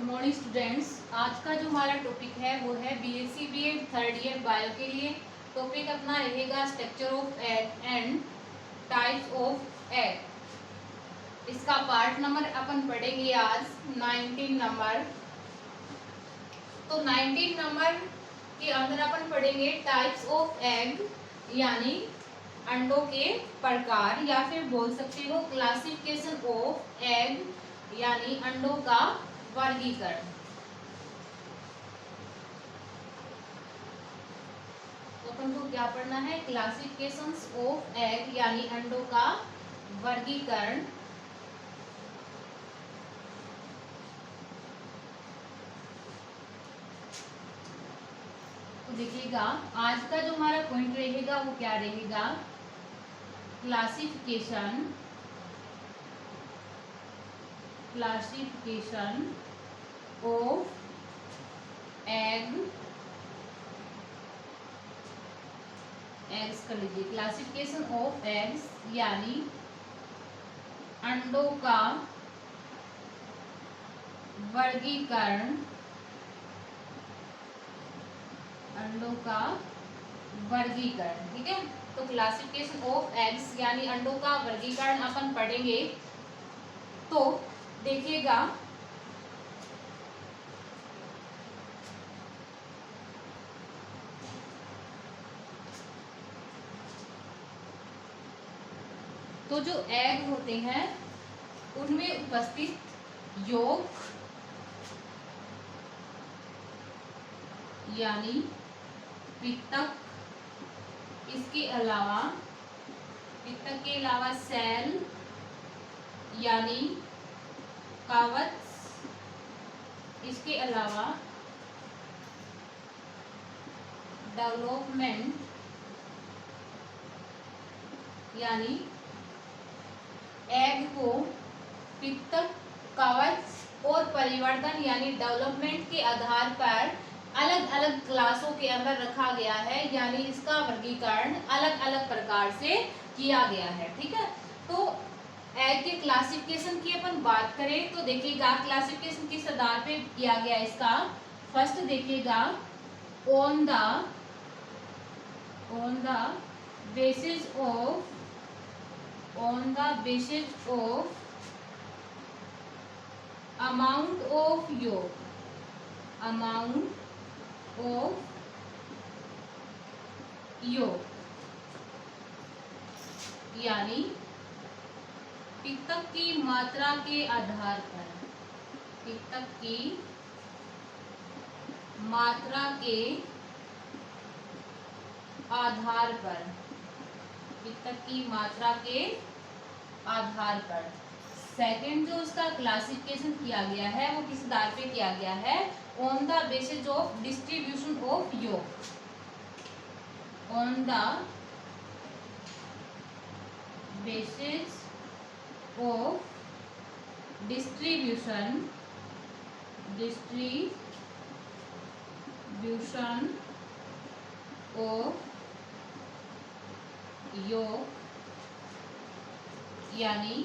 Morning students. आज का जो हमारा टॉपिक है वो है BSc BEd third year bio के लिए। टॉपिक अपना रहेगा structure of egg and types of egg. इसका पार्ट नंबर अपन पढ़ेंगे आज 19 नंबर। तो 19 नंबर के अंदर अपन पढ़ेंगे टाइप्स ऑफ एग, यानी अंडों के प्रकार, या फिर बोल सकते हो क्लासिफिकेशन ऑफ एग, यानी अंडों का वर्गीकरण। तो अपन को क्या पढ़ना है? क्लासिफिकेशंस ऑफ एग, यानी अंडों का वर्गीकरण। तो देखिएगा, आज का जो हमारा पॉइंट रहेगा वो क्या रहेगा? क्लासिफिकेशन ऑफ एग, एग्स कर लीजिए। क्लासिफिकेशन ऑफ एग्स यानी अंडों का वर्गीकरण। अंडों का वर्गीकरण, ठीक है। तो क्लासिफिकेशन ऑफ एग्स यानी अंडों का वर्गीकरण अपन पढ़ेंगे। तो देखिएगा, तो जो एग होते हैं उनमें उपस्थित यॉक यानी पित्तक, इसके अलावा सेल यानी कवच, इसके अलावा डेवलपमेंट यानी एग को पित्तक, कवच और परिवर्तन यानी डेवलपमेंट के आधार पर अलग अलग क्लासों के अंदर रखा गया है, यानी इसका वर्गीकरण अलग अलग प्रकार से किया गया है, ठीक है। तो एग के क्लासिफिकेशन की अपन बात करें तो देखिएगा, क्लासिफिकेशन किस आधार पे किया गया इसका। फर्स्ट देखिएगा, on the basis of amount of yolk, यानी पित्तक की मात्रा के आधार पर, पित्तक की मात्रा के आधार पर, पित्तक की मात्रा के आधार पर। सेकेंड जो उसका क्लासिफिकेशन किया गया है वो किस आधार पे किया गया है? On the basis of distribution of York, on the basis of distribution of York, यानी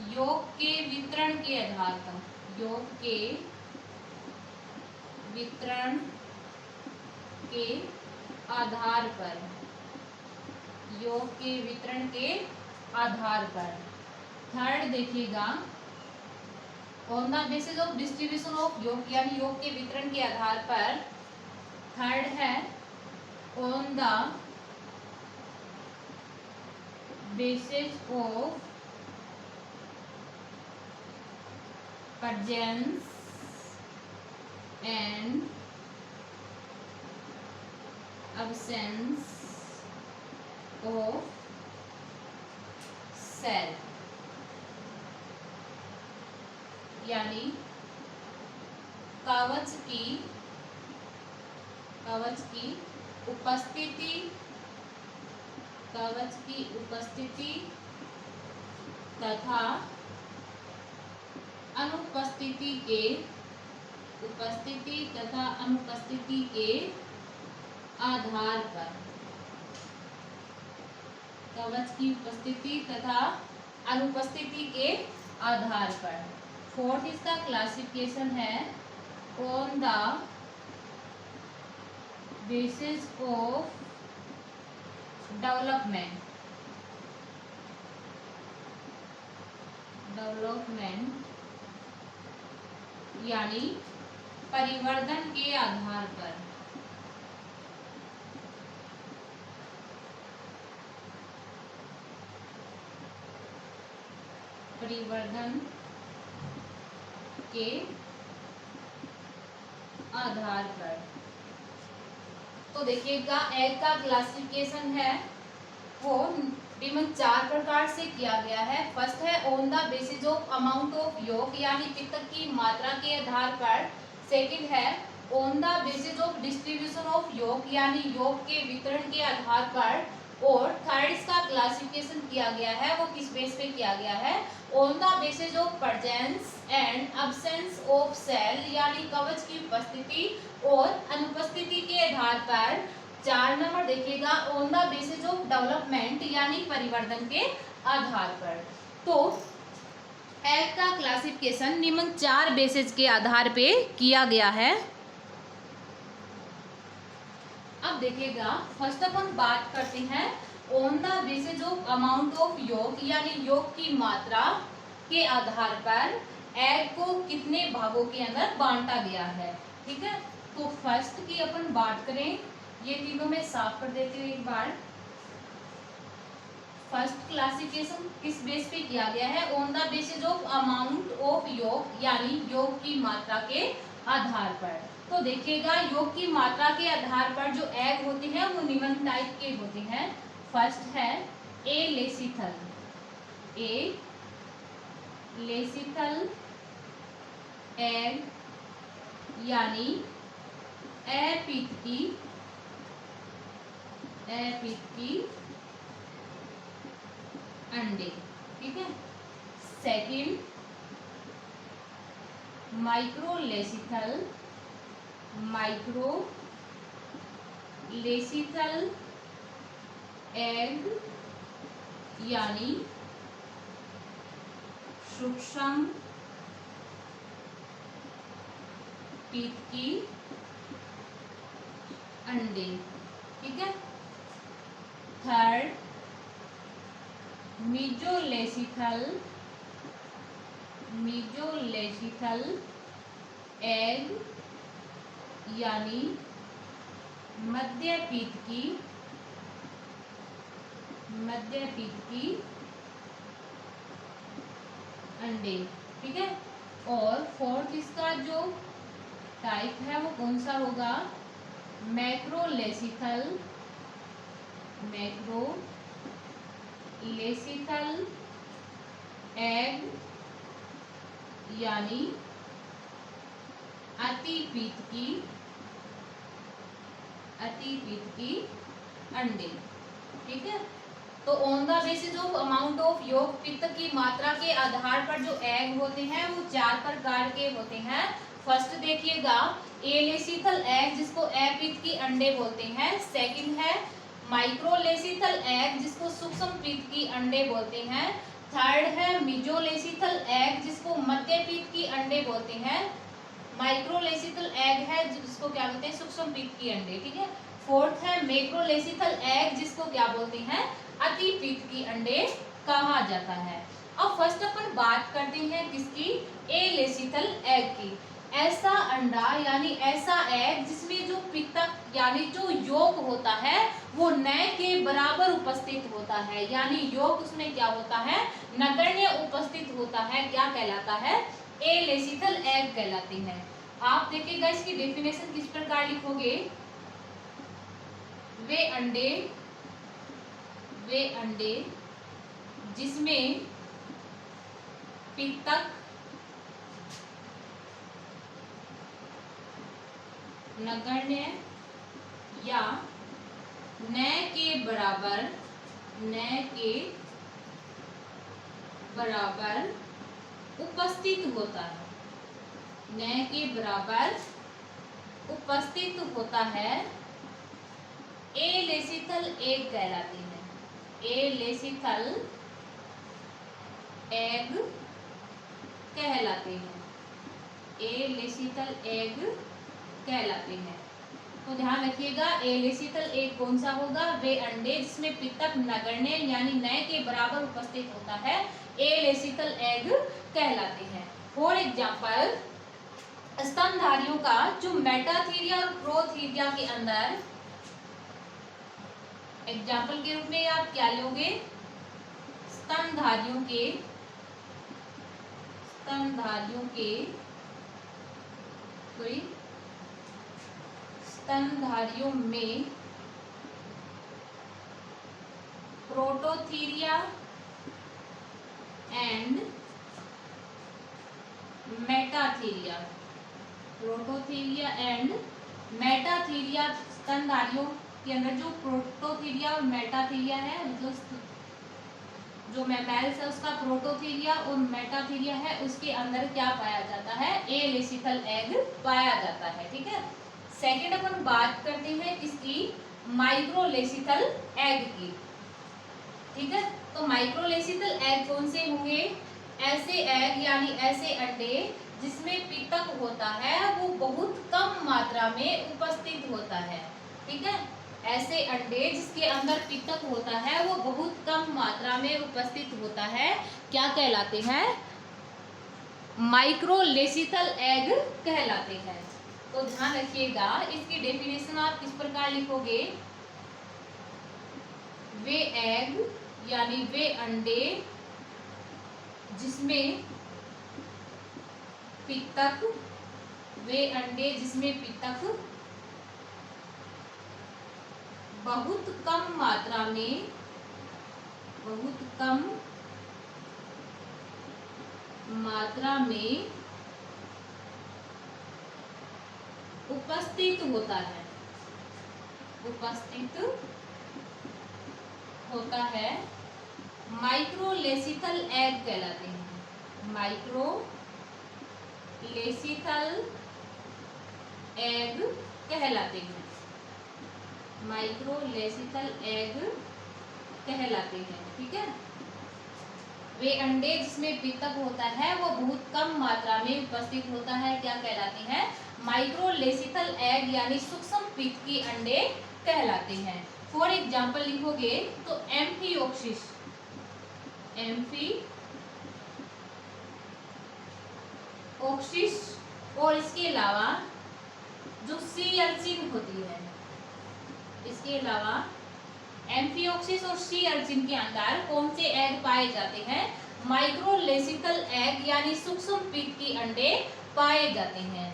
योग के वितरण के आधार पर, योग के वितरण के आधार पर, योग के वितरण के आधार पर। थर्ड देखिएगा, on the basis of distribution of योग, यानी योग के वितरण के आधार पर। थर्ड है on the basis of presence and absence of cell, यानी कवच की उपस्थिति तथा अनुपस्थिति के आधार पर, कवच की उपस्थिति तथा अनुपस्थिति के आधार पर। फोर्थ इसका क्लासिफिकेशन है on the basis of development यानी परिवर्तन के आधार पर। परिवर्तन के आधार पर। तो देखिएगा एग का क्लासिफिकेशन है वो निम्न 4 प्रकार से किया गया है। फर्स्ट है on the basis of amount of योग यानी पित्त की मात्रा के आधार पर। सेकंड है on the basis of distribution of योग यानी योग के वितरण के आधार पर। और थर्ड इसका क्लासिफिकेशन किया गया है वो किस बेस पे किया गया है, on the basis of presence and absence of cell यानी कवच की उपस्थिति और अनुपस्थिति के आधार पर। 4 नंबर देखिएगा on the basis of development यानी परिवर्तन के आधार पर। तो एग का क्लासिफिकेशन निम्न 4 बेसिस के आधार पे किया गया है। अब देखिएगा फर्स्ट अपन बात करते हैं on the basis of amount of योग यानी योग की मात्रा के आधार पर एग को कितने भागों के अंदर बांटा गया है। ठीक है, तो फर्स्ट की अपन बात करें, ये तीनों में साफ कर देती हूँ एक बार। फर्स्ट क्लासिफिकेशन किस बेस पे किया गया है, on the basis of amount of योग यानी योग की मात्रा के आधार पर। तो देखिएगा योग की मात्रा के आधार पर जो एग होते हैं वो निम्न टाइप के होते हैं। फर्स्ट है ए लेसिथल, ए लेसिथल एग यानी अपित्त की अंडे। ठीक है, सेकंड माइक्रोलेसिथल एग यानी सूक्ष्म पित्त की अंडे। ठीक है, थर्ड मीजोलेसिथल एग यानी मध्य पित्त की अंडे। ठीक है, और फोर्थ इसका जो टाइप है वो कौन सा होगा, मैक्रोलेसिथल एग यानी अतिपित्त की अंडे। ठीक है, तो on the basis of amount of योग पित्त की मात्रा के आधार पर जो एग होते हैं वो 4 प्रकार के होते हैं। फर्स्ट देखिएगा एलेसिथल एग जिसको अपित्त की अंडे बोलते हैं। सेकंड है माइक्रोलेसिथल एग जिसको सूक्ष्म पित्त की अंडे बोलते हैं। थर्ड है मिजोलेसिथल एग जिसको मध्य पित्त की अंडे बोलते हैं। माइक्रोलेसिथल एग है जिसको क्या बोलते हैं, सूक्ष्म पित्त की अंडे। ठीक है, फोर्थ है मैक्रोलेसिथल एग जिसको क्या बोलते हैं, अति पित्त की अंडे कहा जाता है। अब फर्स्ट अपन बात करते हैं किसकी, एलेसिथल एग की। ऐसा अंडा यानी ऐसा एग जिसमें जो पित्तक यानी जो योग होता है वो न के बराबर उपस्थित होता है, यानी योग उसमें क्या होता है, नगण्य उपस्थित होता है, क्या कहलाता है, एलेसिथल एग कहलाती है। आप देखिएगा इसकी डेफिनेशन किस प्रकार लिखोगे, वे अंडे जिसमें पित्तक नगण्य या न के बराबर उपस्थित होता है, न के बराबर उपस्थित होता है, एलेसिथल एग कहलाती है। एलेसिथल एग कहलाते हैं, एलेसिथल एग कहलाते हैं। तो ध्यान रखिएगा, एलेसिथल एग कौन सा होगा, वे अंडे जिसमें पितक नगण्य यानी नए के बराबर उपस्थित होता है, एलेसिथल एग कहलाते हैं। फॉर एग्जाम्पल, स्तनधारियों का जो मेटाथीरिया और प्रोथीरिया के अंदर, एग्जाम्पल के रूप में आप क्या लोगे, स्तनधारियों में Prototheria and Metatheria, Prototheria and Metatheria, स्तनधारियों के अंदर जो प्रोटोथीरिया और मेटाथीरिया है, मतलब जो मैमल्स है उसका प्रोटोथीरिया और मेटाथीरिया है, उसके अंदर क्या पाया जाता है, एलेसिथल एग पाया जाता है। ठीक है, सेकंड अपन बात करते हैं किसकी, माइक्रोलेसिथल एग की। ठीक है, तो माइक्रोलेसिथल एग कौन से होंगे, ऐसे एग यानी ऐसे अंडे जिसमें पितक होता है वो बहुत कम मात्रा में उपस्थित होता है। ठीक है, ऐसे अंडे जिसके अंदर पितक होता है वो बहुत कम मात्रा में उपस्थित होता है, क्या कहलाते हैं, माइक्रोलेसिथल एग कहलाते हैं। तो ध्यान रखिएगा, इसकी डेफिनेशन आप किस प्रकार लिखोगे, वे एग यानी वे अंडे जिसमें पितक, वे अंडे जिसमें पितक बहुत कम मात्रा में उपस्थित होता है, माइक्रोलेसिथल एग कहलाते हैं, माइक्रोलेसिथल एग कहलाते हैं, माइक्रोलेसिथल एग कहलाते हैं। ठीक है, वे अंडे जिसमें पितक होता है वो बहुत कम मात्रा में उपस्थित होता है, क्या कहलाते हैं, माइक्रोलेसिथल एग यानी सूक्ष्म पित्त के अंडे कहलाते हैं। फॉर एग्जाम्पल लिखोगे तो एम्फिओक्सिस और इसके अलावा जो सी अर्चिन होती है, इसके अलावा एम्फिओक्सिस और सी अर्चिन के अंदर कौन से एग पाए जाते हैं, माइक्रोलेसिथल एग यानी सूक्ष्म पित्त के अंडे पाए जाते हैं।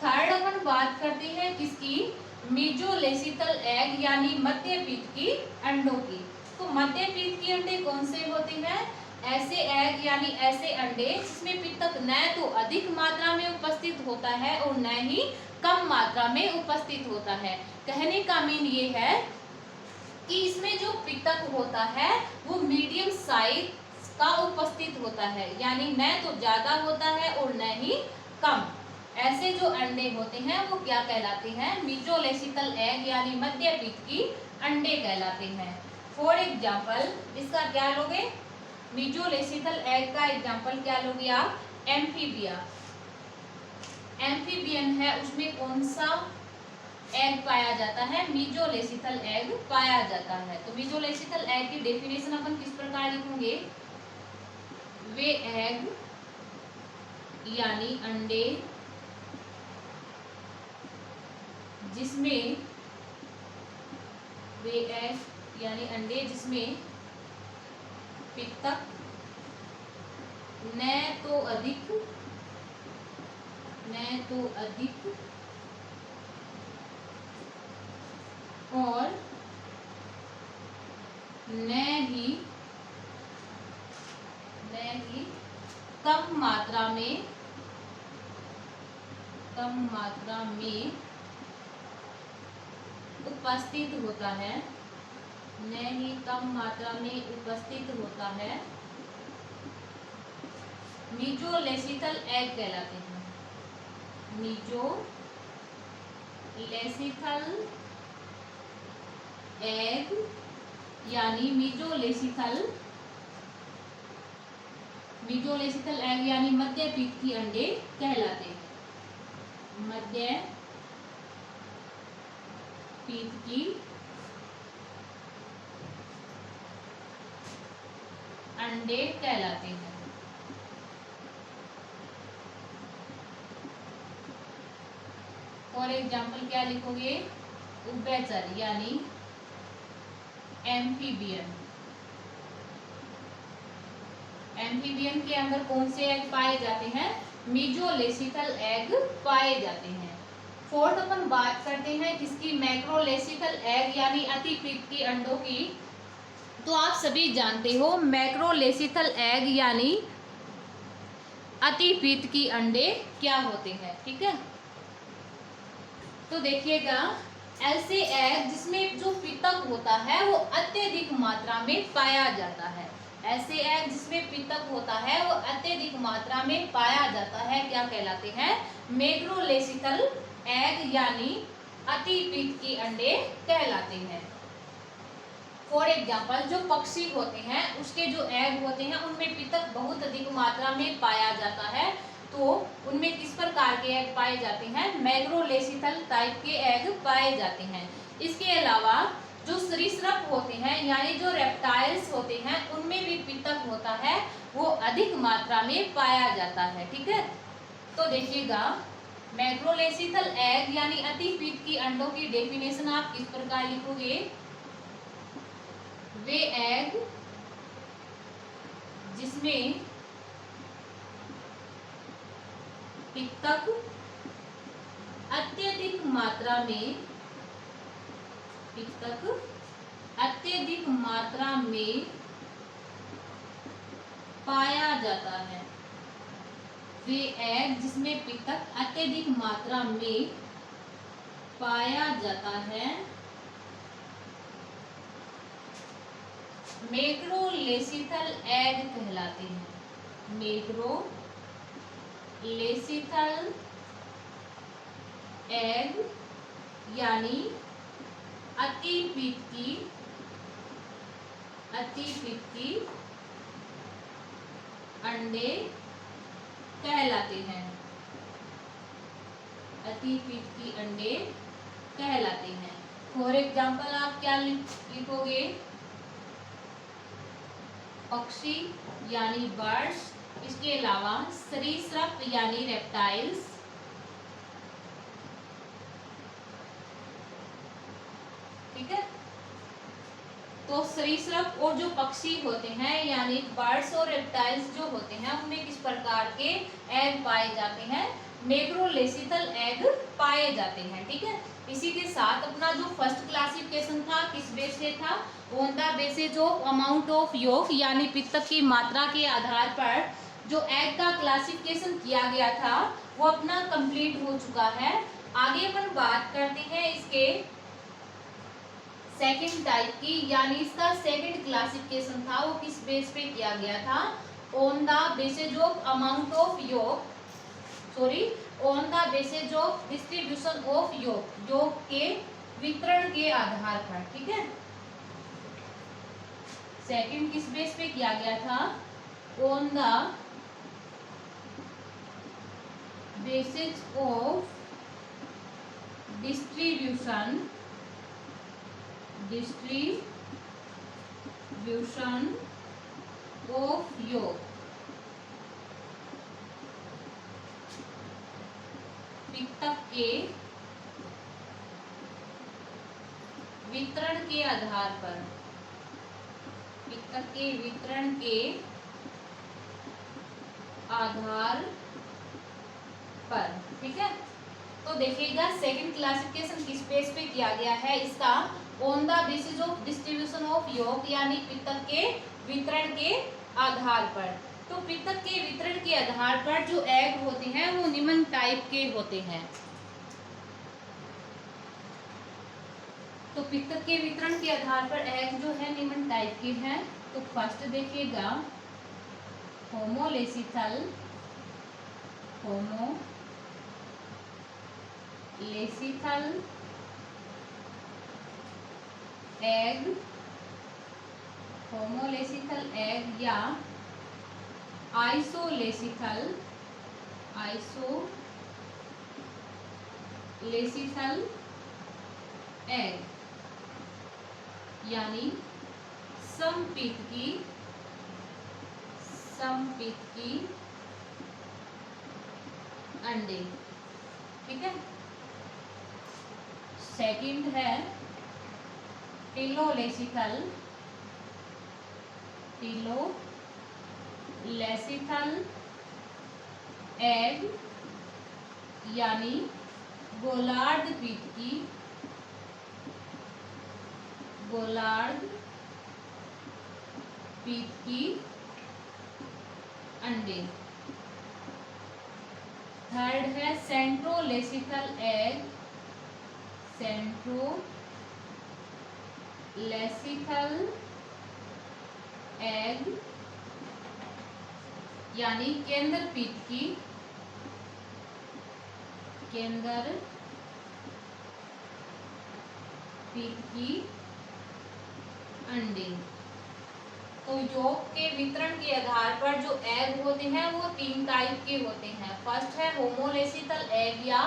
थर्ड अपन बात करते हैं किसकी, मेजोलेसिथल एग यानी मध्य पित्त की अंडों की। तो मध्य पित्त के अंडे कौन से होते हैं, ऐसे एग यानी ऐसे अंडे जिसमें पितक न तो अधिक मात्रा में उपस्थित होता है और न ही कम मात्रा में उपस्थित होता है। कहने का मीन ये है कि इसमें जो पितक होता है वो मीडियम साइज का उपस्थित होता है, यानी न तो ज्यादा होता है और न ही कम। ऐसे जो अंडे होते हैं वो क्या कहलाते हैं, मेजोलेसिथल एग यानी मध्य पित्त की अंडे कहलाते हैं। फॉर एग्जाम्पल, इसका क्या लोगे, मेजोलेसिथल एग का एग्जाम्पल क्या लोगे आप, एम्फीबियन है, उसमें कौन सा एग पाया जाता है, मेजोलेसिथल एग पाया जाता है। तो मेजोलेसिथल एग की डेफिनेशन अपन किस प्रकार लिखेंगे, वे एग यानी अंडे जिसमें पितक न तो अधिक और न ही कम मात्रा में उपस्थित होता है, न ही कम मात्रा में उपस्थित होता है, मेजोलेसिथल एग कहलाते हैं। मेजोलेसिथल एग यानी मेजोलेसिथल मीजोलेसिथल एग यानी मध्य पीत की अंडे कहलाते हैं। मध्य पीत की अंडे कहलाते हैं। फॉर एग्जाम्पल क्या लिखोगे? उभयचर यानी एम्फीबियन। एम्फीबियन के अंदर कौन से एग पाए जाते हैं? मीजोलेसिथल एग पाए जाते हैं। फोर्थ अपन बात करते हैं किसकी? मैक्रोलेसिथल एग यानी अतिपीत की अंडों की। तो आप सभी जानते हो मैक्रोलेसिथल एग यानी अतिपीत की अंडे क्या होते हैं, ठीक है। तो देखिएगा, ऐसे एग जिसमें जो पितक होता है वो अत्यधिक मात्रा में पाया जाता है। ऐसे एग जिसमें पितक होता है वो अत्यधिक मात्रा में पाया जाता है, क्या कहलाते हैं? मैक्रोलेसिथल एग यानी अतिपीत की अंडे कहलाते हैं। फॉर एग्जाम्पल जो पक्षी होते हैं उसके जो एग होते हैं उनमें पितक बहुत अधिक मात्रा में पाया जाता है। तो उनमें किस प्रकार के एग पाए जाते हैं? मैक्रोलेसिथल टाइप के एग पाए जाते हैं। इसके अलावा जो सरीसृप होते हैं यानी जो रेप्टाइल्स होते हैं उनमें भी पितक होता है, वो अधिक मात्रा में पाया जाता है, ठीक है। तो देखिएगा, मैक्रोलेसिथल एग यानी अतिपीत की अंडों की डेफिनेशन आप किस प्रकार लिखोगे? वे एग जिसमें पितक अत्यधिक मात्रा में पाया जाता है। वे एग जिसमें पितक अत्यधिक मात्रा में पाया जाता है मैक्रोलेसिथल एग कहलाते हैं। मैक्रोलेसिथल एग यानी अतिपीत की अंडे कहलाते हैं। अतिपीत की अंडे कहलाते हैं। फॉर एग्जाम्पल आप क्या लिखोगे? पक्षी यानी बर्ड्स, इसके अलावा सरीसृप यानी रेप्टाइल्स, ठीक है। तो सरीसृप और जो पक्षी होते हैं यानी बर्ड्स और रेप्टाइल्स जो होते हैं उनमें किस प्रकार के एग पाए जाते हैं? मैक्रोलेसिथल एग पाए जाते हैं, ठीक है। इसी के साथ अपना जो फर्स्ट क्लासिफिकेशन था किस बेस से था? On the basis of amount of York यानी पितक की मात्रा के आधार पर जो एग का क्लासिफिकेशन किया गया था वो अपना कंप्लीट हो चुका है। आगे अपन बात करते हैं इसके सेकंड टाइप की, यानी इसका सेकंड क्लासिफिकेशन था वो किस बेस पे किया गया था? On the basis of amount of York, on the basis of distribution of योग के वितरण के आधार पर, ठीक है। सेकंड किस बेस पे किया गया था? On the basis of distribution of योग, पितक के वितरण के आधार पर, पितक के वितरण के आधार पर, ठीक है। तो देखिएगा सेकंड क्लासिफिकेशन किस बेस पे किया गया है इसका? On the basis of distribution of योग यानी पितक के वितरण के आधार पर। तो पितक के वितरण के आधार पर जो एग होते हैं वो निम्न टाइप के होते हैं। तो पितक के वितरण के आधार पर एग जो है निम्न टाइप के हैं। तो फर्स्ट देखिएगा, होमोलेसिथल एग या आइसोलेसिथल एग, यानी समपीतकी अंडे। ठीक है। सेकंड है टिलोलेसिथल एग, यानी गोलार्ध पीतकी अंडे। थर्ड है सेंट्रोलेसिथल एग, यानी केंद्र पीतकी अंडे। तो योग के वितरण के आधार पर जो एग होते हैं वो 3 टाइप के होते हैं। फर्स्ट है होमोलेसिथल एग या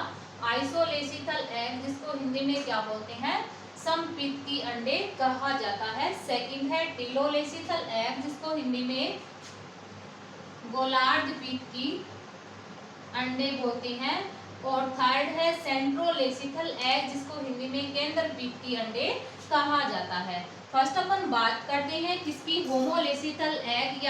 आइसोलेसिथल एग, जिसको हिंदी में क्या बोलते हैं, समपीतकी अंडे कहा जाता है। सेकंड है टिलोलेसिथल एग, जिसको हिंदी में गोलार्ध पीतकी अंडे बोलते हैं। और थर्ड है सेंट्रोलेसिथल एग, जिसको हिंदी में केंद्र पीतकी अंडे कहा जाता है। फर्स्ट अपन बात करते हैं किसकी, होमोलेसिथल एग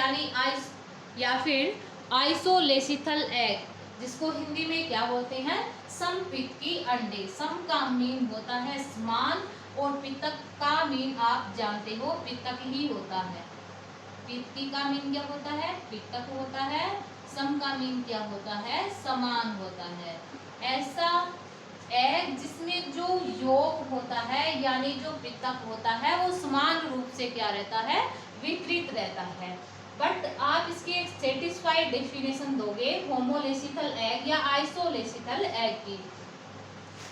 या फिर आइसोलेसिथल एग, जिसको हिंदी में क्या बोलते हैं, समपीतकी अंडे। सम का मीन होता है समान और पितक का मीन आप जानते हो पितक ही होता है। पीतकी का मीन क्या होता है, पितक होता है। सम का मीन क्या होता है, समान होता है। ऐसा एग जिसमें जो योग होता है यानी जो पितक होता है वो समान रूप से क्या रहता है, वितरित रहता है। बट आप इसकी एक सेटिस्फाइड डेफिनेशन दोगे होमोलेसिथल एग या आइसोलेसिथल एग की।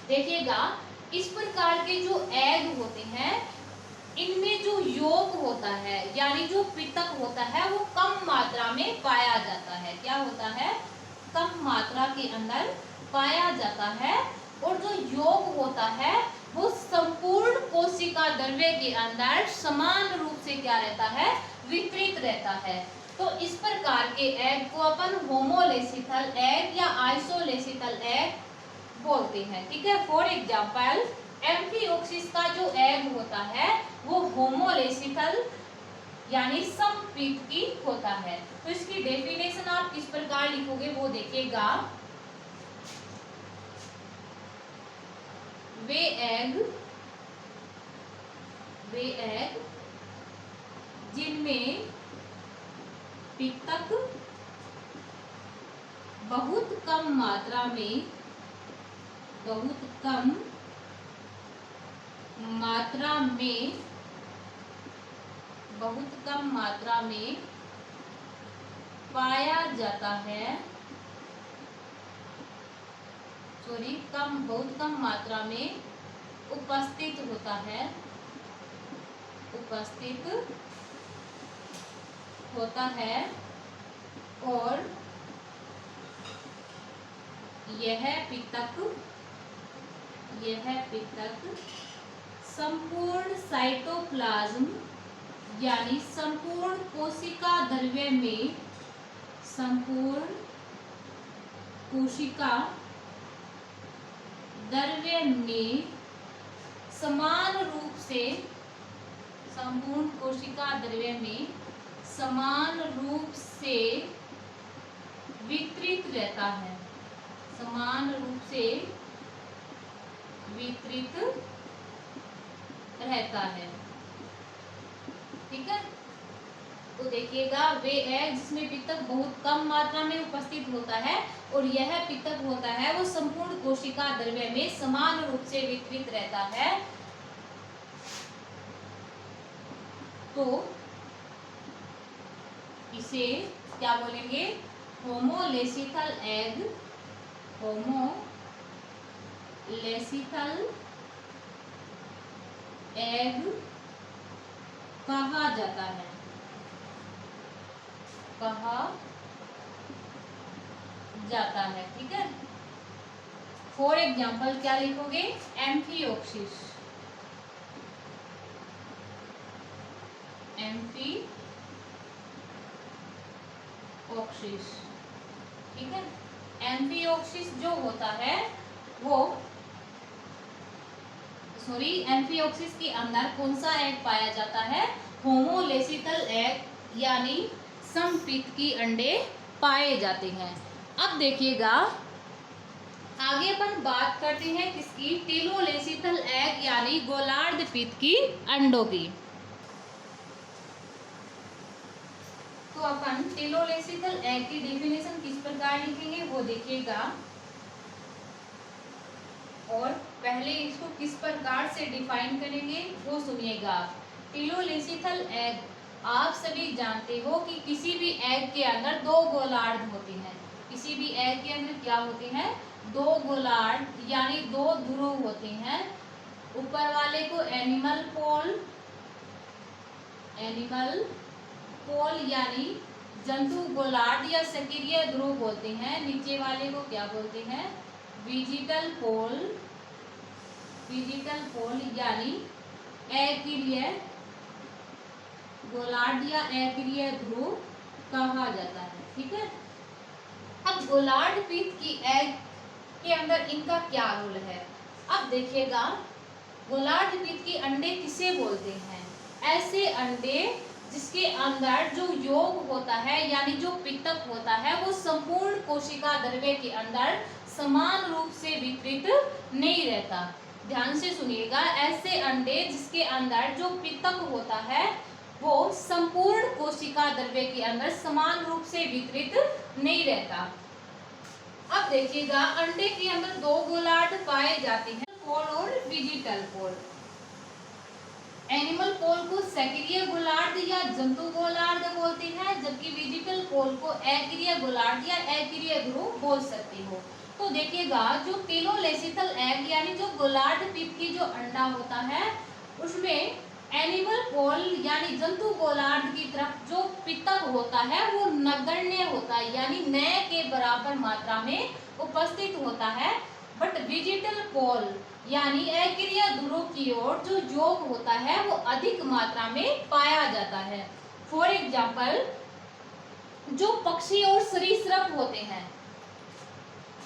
देखिएगा, इस प्रकार के जो एग होते हैं इनमें जो योग होता है यानी जो पितक होता है वो कम मात्रा में पाया जाता है। क्या होता है, कम मात्रा के अंदर पाया जाता है। और जो योग होता है वो संपूर्ण कोशिका द्रव्य के अंदर समान रूप से क्या रहता है, वितरित रहता है। तो इस प्रकार के एग को अपन होमोलेसिथल एग या आइसोलेसिथल एग बोलते हैं। ठीक है। फॉर एग्जाम्पल एम्फिओक्सिस का जो एग होता है वो होमोलेसिथल यानी समपीतकी होता है। तो इसकी डेफिनेशन आप किस प्रकार लिखोगे वो देखिएगा, वे एग जिनमें पितक बहुत कम मात्रा में पाया जाता है, बहुत कम मात्रा में उपस्थित होता है और यह पितक संपूर्ण साइटोप्लाज्म यानी संपूर्ण कोशिका द्रव्य में समान रूप से वितरित रहता है। ठीक है। तो देखिएगा, वे एग जिसमें पितक बहुत कम मात्रा में उपस्थित होता है और यह पितक होता है वो संपूर्ण कोशिका द्रव्य में समान रूप से वितरित रहता है। तो इसे क्या बोलेंगे, होमोलेसिथल एग कहा जाता है। ठीक है, फॉर एग्जाम्पल क्या लिखोगे, एम्फिओक्सिस, एम्फिओक्सिस। ठीक है, एम्फिओक्सिस जो होता है वो एम्फिओक्सिस के अंदर कौन सा एग पाया जाता है, होमोलेसिकल एग यानी समपित की अंडे पाए जाते हैं। अब देखिएगा आगे अपन बात करते हैं किसकी, टेलोलेसिकल एग यानी गोलार्ध पित की अंडों की। तो अपन टेलोलेसिकल एग की डेफिनेशन किस प्रकार लिखेंगे वो देखिएगा, और पहले इसको किस प्रकार से डिफाइन करेंगे वो सुनिएगा। टेलोलेसिकल एग, आप सभी जानते हो कि किसी भी एग के अंदर दो गोलार्ध होते हैं। किसी भी एग के अंदर क्या होते हैं, दो गोलार्ध यानी दो ध्रुव होते हैं। ऊपर वाले को एनिमल पोल यानी जंतु गोलार्ध या सक्रिय ध्रुव बोलते हैं। नीचे वाले को क्या बोलते हैं, विजिटल पोल यानी अक्रिय गोलार्ध या अक्रिय ध्रुव कहा जाता है। ठीक है, अब गोलार्ध पित की एग के अंदर इनका क्या रोल है, अब देखिएगा गोलार्ध पित के अंडे किसे बोलते हैं, ऐसे अंडे जिसके अंदर जो योग होता है यानी जो पित्तक होता है वो संपूर्ण कोशिका द्रव्य के अंदर समान रूप से वितरित नहीं रहता। ध्यान से सुनिएगा, ऐसे अंडे जिसके अंदर जो पित्तक होता है वो संपूर्ण कोशिका द्रव्य के अंदर समान रूप से वितरित नहीं रहता। अब देखिएगा अंडे के अंदर दो गोलार्ध पाए जाते हैं, पोल और विजिटल पोल। एनिमल पोल को सक्रिय गोलार्ध या जंतु गोलार्ध बोलते हैं, जबकि विजिटल पोल को अक्रिय गोलार्ध या अक्रिय ध्रुव बोल सकते हो। तो देखिएगा जो टेलोलेसिकल एग यानी जो गोलार्ध पित की जो अंडा होता है उसमें एनिमल पोल यानी जंतु गोलार्ध की तरफ जो पित्तक होता है वो नगण्य होता है यानी न के बराबर मात्रा में उपस्थित होता है। बट विजिटल पोल यानी अक्रिय ध्रुव की ओर जो योग होता है वो अधिक मात्रा में पाया जाता है। फॉर एग्जाम्पल जो पक्षी और सरीसृप होते हैं,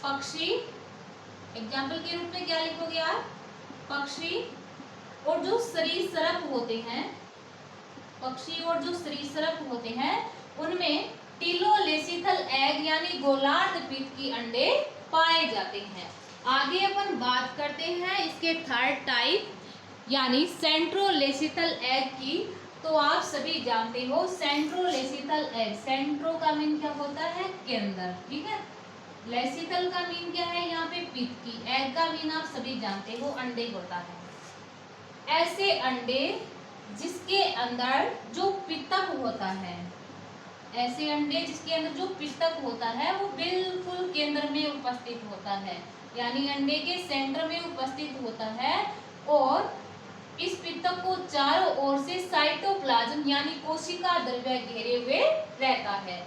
पक्षी एग्जाम्पल के रूप में क्या लिखोगे आप, पक्षी और जो सरीसृप होते हैं, पक्षी और जो सरीसृप होते हैं उनमें टेलोलेसिकल एग यानी गोलार्ध पित की अंडे पाए जाते हैं। आगे अपन बात करते हैं इसके थर्ड टाइप यानी सेंट्रोलेसिकल एग की। तो आप सभी जानते हो सेंट्रोलेसिकल एग, सेंट्रो का मीन क्या होता है, केंद्र। ठीक है, लेसिकल का मीन क्या है, यहाँ पे पित की, एग का मीन आप सभी जानते हो अंडे होता है। ऐसे अंडे जिसके अंदर जो पित्तक होता है, ऐसे अंडे जिसके अंदर जो पित्तक होता है वो बिल्कुल केंद्र में उपस्थित होता है यानी अंडे के सेंटर में उपस्थित होता है और इस पित्तक को चारों ओर से साइटोप्लाज्म यानी कोशिका द्रव्य घेरे हुए रहता है।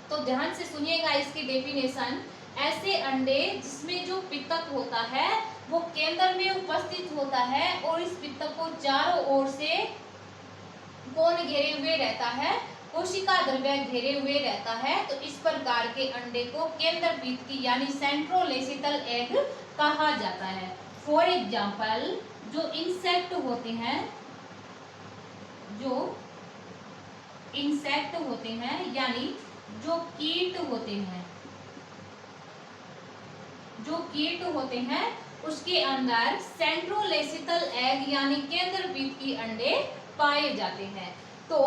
तो ध्यान से सुनिएगा इसकी डेफिनेशन, ऐसे अंडे जिसमें जो पित्तक होता है वो केंद्र में उपस्थित होता है और इस पित्तक को चारों ओर से कौन घेरे हुए रहता है, कोशिका द्रव्य घेरे हुए रहता है। तो इस प्रकार के अंडे को केंद्र पित की यानी सेंट्रोलेसिकल एग कहा जाता है। फॉर एग्जाम्पल जो इंसेक्ट होते हैं, जो इंसेक्ट होते हैं यानी जो कीट होते हैं, जो कीट होते हैं उसके अंदर सेंट्रोलेसिकल एग यानी केंद्र पित की अंडे पाए जाते हैं। तो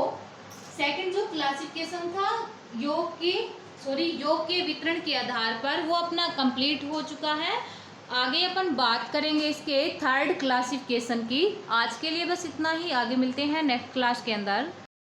सेकंड जो क्लासिफिकेशन था योग के वितरण के आधार पर वो अपना कंप्लीट हो चुका है। आगे अपन बात करेंगे इसके थर्ड क्लासिफिकेशन की। आज के लिए बस इतना ही, आगे मिलते हैं नेक्स्ट क्लास के अंदर।